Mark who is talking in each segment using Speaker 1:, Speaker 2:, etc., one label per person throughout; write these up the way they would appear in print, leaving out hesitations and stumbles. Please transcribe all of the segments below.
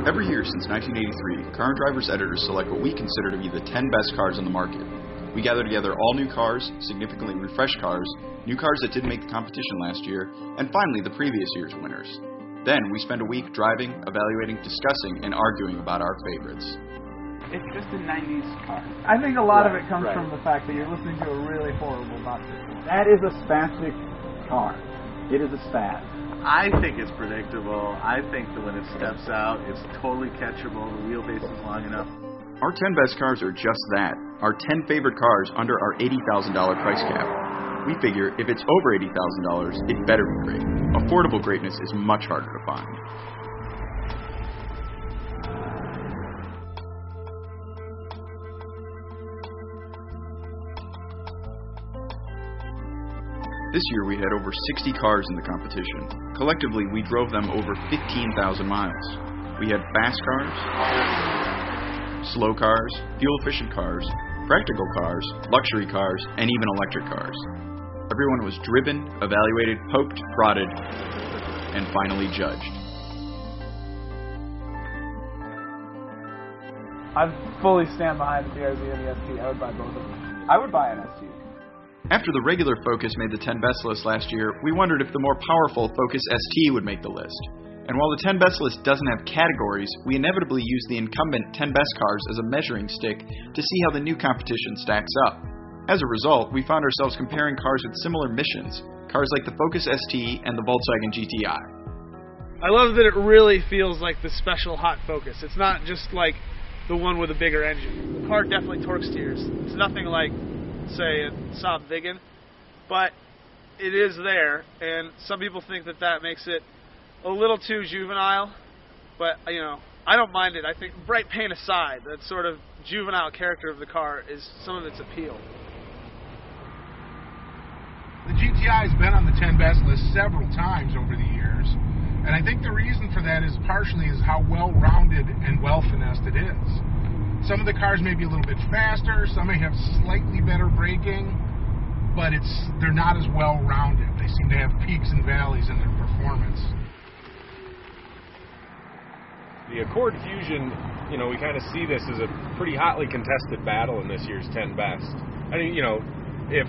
Speaker 1: Every year since 1983, Car and Driver's editors select what we consider to be the 10 best cars on the market. We gather together all new cars, significantly refreshed cars, new cars that didn't make the competition last year, and finally the previous year's winners. Then we spend a week driving, evaluating, discussing, and arguing about our favorites.
Speaker 2: It's just a 90s car.
Speaker 3: I think a lot of it comes from the fact that you're listening to a really horrible Dr.
Speaker 4: That is a spastic car. It is a spaz.
Speaker 5: I think it's predictable. I think that when it steps out, it's totally catchable. The wheelbase is long enough.
Speaker 1: Our 10 best cars are just that. Our 10 favorite cars under our $80,000 price cap. We figure if it's over $80,000, it better be great. Affordable greatness is much harder to find. This year we had over 60 cars in the competition. Collectively, we drove them over 15,000 miles. We had fast cars, slow cars, fuel-efficient cars, practical cars, luxury cars, and even electric cars. Everyone was driven, evaluated, poked, prodded, and finally judged.
Speaker 3: I fully stand behind the BRZ and the ST. I would buy both of them. I would buy an ST.
Speaker 1: After the regular Focus made the 10 best list last year, we wondered if the more powerful Focus ST would make the list. And while the 10 best list doesn't have categories, we inevitably use the incumbent 10 best cars as a measuring stick to see how the new competition stacks up. As a result, we found ourselves comparing cars with similar missions, cars like the Focus ST and the Volkswagen GTI.
Speaker 6: I love that it really feels like the special hot Focus. It's not just like the one with a bigger engine. The car definitely torque steers. It's nothing like, say, a Saab Viggen, but it is there, and some people think that that makes it a little too juvenile, but, you know, I don't mind it. I think, bright paint aside, that sort of juvenile character of the car is some of its appeal.
Speaker 7: The GTI has been on the 10 best list several times over the years, and I think the reason for that is partially how well-rounded and well-finessed it is. Some of the cars may be a little bit faster, some may have slightly better braking, but they're not as well-rounded. They seem to have peaks and valleys in their performance.
Speaker 8: The Accord Fusion, you know, we kind of see this as a pretty hotly contested battle in this year's 10 best. I mean, you know, if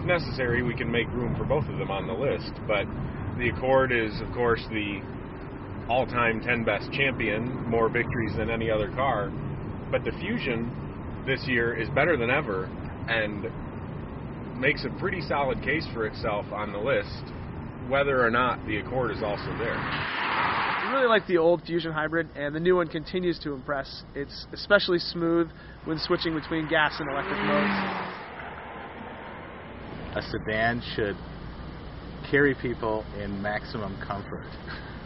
Speaker 8: necessary, we can make room for both of them on the list, but the Accord is, of course, the all-time 10 best champion, more victories than any other car. But the Fusion this year is better than ever and makes a pretty solid case for itself on the list, whether or not the Accord is also there.
Speaker 6: I really like the old Fusion Hybrid, and the new one continues to impress. It's especially smooth when switching between gas and electric modes.
Speaker 5: A sedan should carry people in maximum comfort.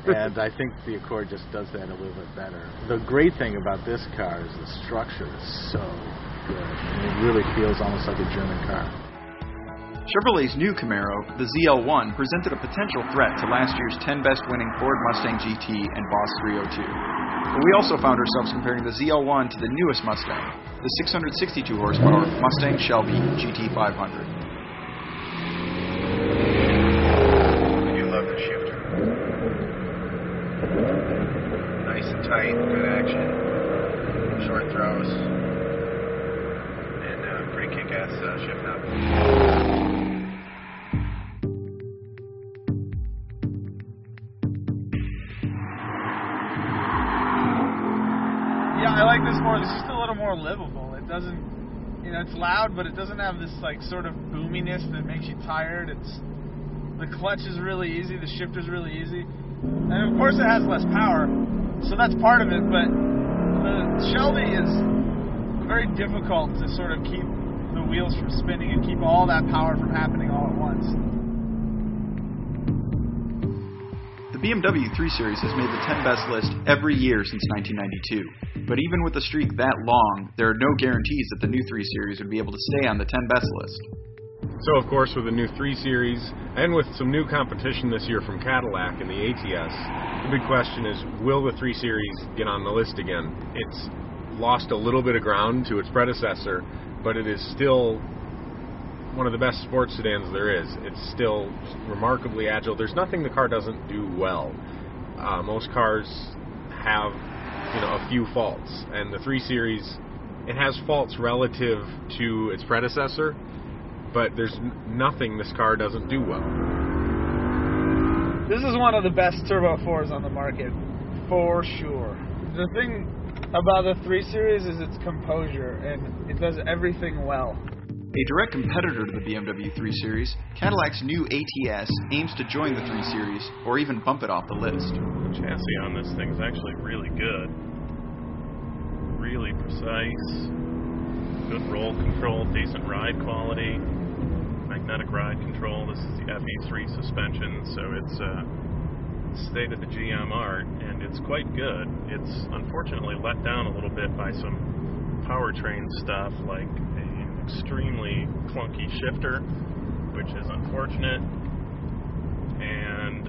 Speaker 5: And I think the Accord just does that a little bit better. The great thing about this car is the structure is so good. It really feels almost like a German car.
Speaker 1: Chevrolet's new Camaro, the ZL1, presented a potential threat to last year's 10 best winning Ford Mustang GT and Boss 302. But we also found ourselves comparing the ZL1 to the newest Mustang, the 662 horsepower Mustang Shelby GT 500.
Speaker 9: Nice and tight, good action, short throws, and pretty kick-ass shift up.
Speaker 3: Yeah, I like this more. It's just a little more livable. It doesn't, you know, it's loud, but it doesn't have this like sort of boominess that makes you tired. The clutch is really easy, the shifter's really easy. And of course it has less power, so that's part of it, but the Shelby is very difficult to sort of keep the wheels from spinning and keep all that power from happening all at once.
Speaker 1: The BMW 3 Series has made the 10 best list every year since 1992. But even with a streak that long, there are no guarantees that the new 3 Series would be able to stay on the 10 best list.
Speaker 8: So, of course, with the new 3 Series, and with some new competition this year from Cadillac and the ATS, the big question is, will the 3 Series get on the list again? It's lost a little bit of ground to its predecessor, but it is still one of the best sports sedans there is. It's still remarkably agile. There's nothing the car doesn't do well. Most cars have a few faults. And the 3 Series, it has faults relative to its predecessor, but there's nothing this car doesn't do well.
Speaker 6: This is one of the best Turbo 4s on the market, for sure. The thing about the 3 Series is its composure, and it does everything well.
Speaker 1: A direct competitor to the BMW 3 Series, Cadillac's new ATS aims to join the 3 Series, or even bump it off the list.
Speaker 10: The chassis on this thing is actually really good. Really precise. Good roll control, decent ride quality. Magnetic ride control. This is the FE3 suspension, so it's state of the GM art, and it's quite good. It's unfortunately let down a little bit by some powertrain stuff, like an extremely clunky shifter, which is unfortunate, and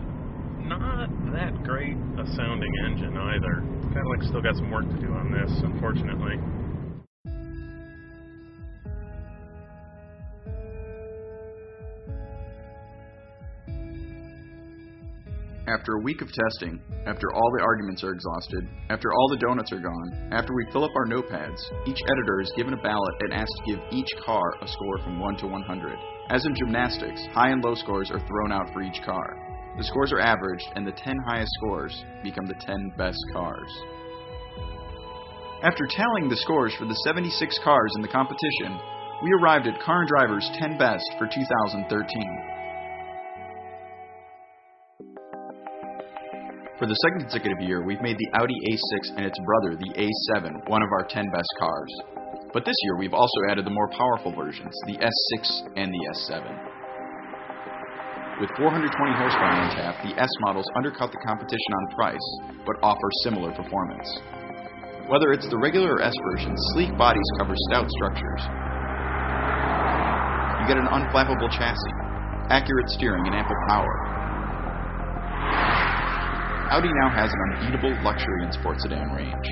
Speaker 10: not that great a sounding engine either. Cadillac's still got some work to do on this, unfortunately.
Speaker 1: After a week of testing, after all the arguments are exhausted, after all the donuts are gone, after we fill up our notepads, each editor is given a ballot and asked to give each car a score from 1 to 100. As in gymnastics, high and low scores are thrown out for each car. The scores are averaged, and the 10 highest scores become the 10 best cars. After tallying the scores for the 76 cars in the competition, we arrived at Car and Driver's 10 Best for 2013. For the second consecutive year, we've made the Audi A6 and its brother, the A7, one of our 10 best cars. But this year, we've also added the more powerful versions, the S6 and the S7. With 420 horsepower on tap, the S models undercut the competition on price, but offer similar performance. Whether it's the regular or S version, sleek bodies cover stout structures. You get an unflappable chassis, accurate steering, and ample power. Audi now has an unbeatable luxury and sports sedan range.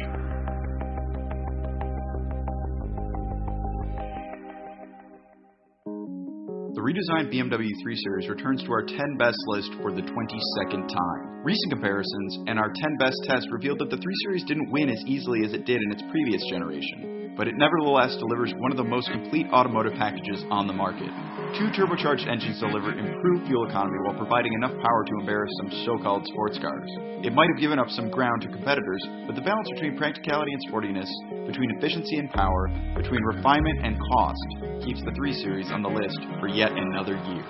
Speaker 1: The redesigned BMW 3 Series returns to our 10 best list for the 22nd time. Recent comparisons and our 10 best test revealed that the 3 Series didn't win as easily as it did in its previous generation, but it nevertheless delivers one of the most complete automotive packages on the market. 2 turbocharged engines deliver improved fuel economy while providing enough power to embarrass some so-called sports cars. It might have given up some ground to competitors, but the balance between practicality and sportiness, between efficiency and power, between refinement and cost, keeps the 3 Series on the list for yet another year.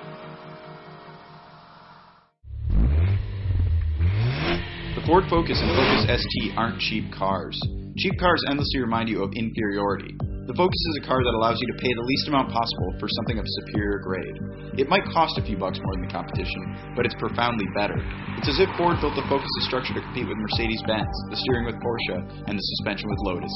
Speaker 1: The Ford Focus and Focus ST aren't cheap cars. Cheap cars endlessly remind you of inferiority. The Focus is a car that allows you to pay the least amount possible for something of superior grade. It might cost a few bucks more than the competition, but it's profoundly better. It's as if Ford built the Focus's structure to compete with Mercedes-Benz, the steering with Porsche, and the suspension with Lotus.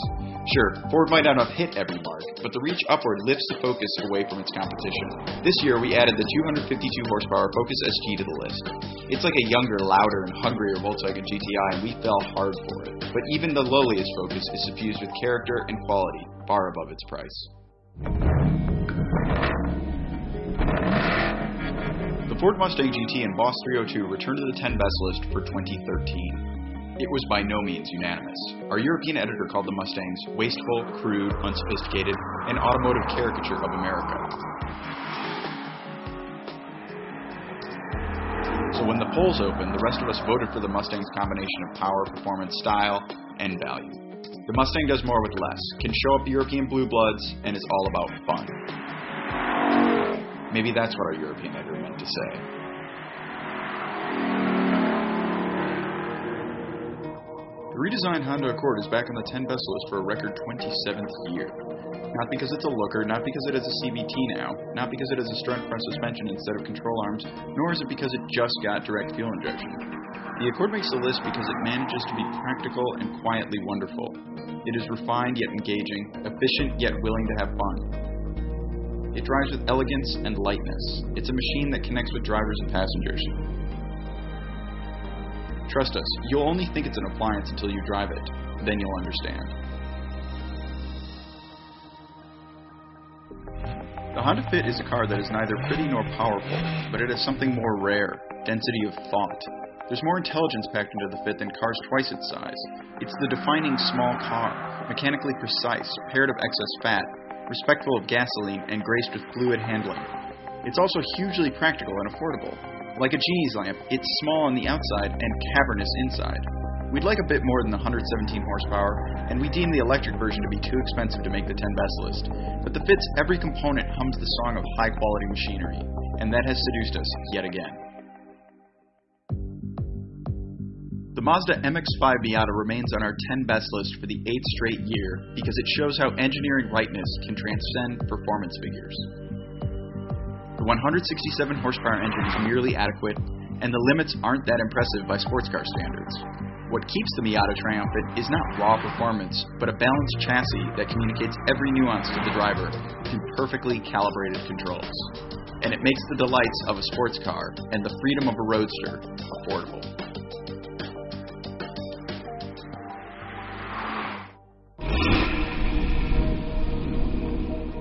Speaker 1: Sure, Ford might not have hit every mark, but the reach upward lifts the Focus away from its competition. This year, we added the 252 horsepower Focus ST to the list. It's like a younger, louder, and hungrier Volkswagen GTI, and we fell hard for it. But even the lowliest Focus is suffused with character and quality, far above its price. The Ford Mustang GT and Boss 302 returned to the 10 best list for 2013. It was by no means unanimous. Our European editor called the Mustangs wasteful, crude, unsophisticated, and automotive caricature of America. So when the polls opened, the rest of us voted for the Mustang's combination of power, performance, style, and value. The Mustang does more with less, can show up the European blue bloods, and is all about fun. Maybe that's what our European editor meant to say. The redesigned Honda Accord is back on the 10 best list for a record 27th year. Not because it's a looker, not because it has a CVT now, not because it has a strut front suspension instead of control arms, nor is it because it just got direct fuel injection. The Accord makes the list because it manages to be practical and quietly wonderful. It is refined yet engaging, efficient yet willing to have fun. It drives with elegance and lightness. It's a machine that connects with drivers and passengers. Trust us, you'll only think it's an appliance until you drive it. Then you'll understand. The Honda Fit is a car that is neither pretty nor powerful, but it has something more rare, density of thought. There's more intelligence packed into the Fit than cars twice its size. It's the defining small car, mechanically precise, paired of excess fat, respectful of gasoline, and graced with fluid handling. It's also hugely practical and affordable. Like a genie's lamp, it's small on the outside and cavernous inside. We'd like a bit more than the 117 horsepower, and we deem the electric version to be too expensive to make the 10 best list. But the Fit's every component hums the song of high-quality machinery, and that has seduced us yet again. The Mazda MX-5 Miata remains on our 10 best list for the 8th straight year because it shows how engineering rightness can transcend performance figures. The 167 horsepower engine is merely adequate, and the limits aren't that impressive by sports car standards. What keeps the Miata triumphant is not raw performance, but a balanced chassis that communicates every nuance to the driver through perfectly calibrated controls. And it makes the delights of a sports car and the freedom of a roadster affordable.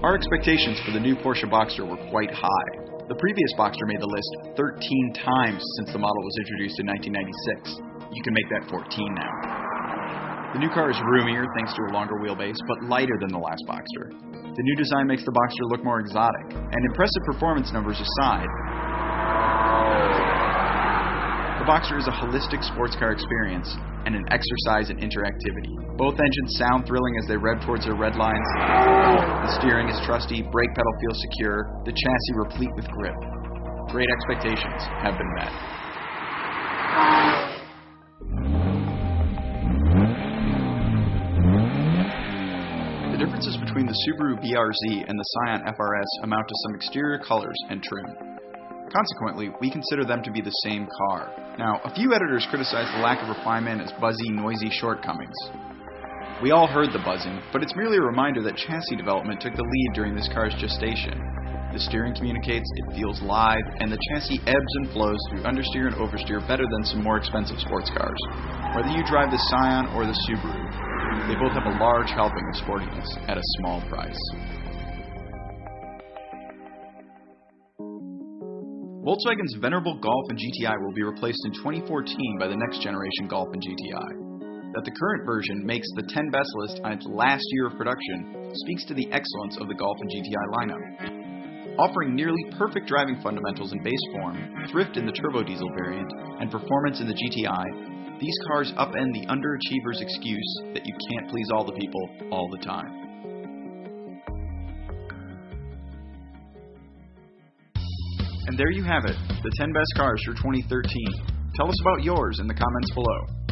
Speaker 1: Our expectations for the new Porsche Boxster were quite high. The previous Boxster made the list 13 times since the model was introduced in 1996. You can make that 14 now. The new car is roomier thanks to a longer wheelbase, but lighter than the last Boxster. The new design makes the Boxster look more exotic, and impressive performance numbers aside, the Boxster is a holistic sports car experience and an exercise in interactivity. Both engines sound thrilling as they rev towards their red lines. The steering is trusty, brake pedal feels secure, the chassis replete with grip. Great expectations have been met. The differences between the Subaru BRZ and the Scion FRS amount to some exterior colors and trim. Consequently, we consider them to be the same car. Now, a few editors criticize the lack of refinement as buzzy, noisy shortcomings. We all heard the buzzing, but it's merely a reminder that chassis development took the lead during this car's gestation. The steering communicates, it feels live, and the chassis ebbs and flows through understeer and oversteer better than some more expensive sports cars. Whether you drive the Scion or the Subaru, they both have a large helping of sportiness at a small price. Volkswagen's venerable Golf and GTI will be replaced in 2014 by the next generation Golf and GTI. That the current version makes the 10 best list on its last year of production speaks to the excellence of the Golf and GTI lineup. Offering nearly perfect driving fundamentals in base form, thrift in the turbo diesel variant, and performance in the GTI, these cars upend the underachiever's excuse that you can't please all the people all the time. And there you have it, the 10 best cars for 2013. Tell us about yours in the comments below.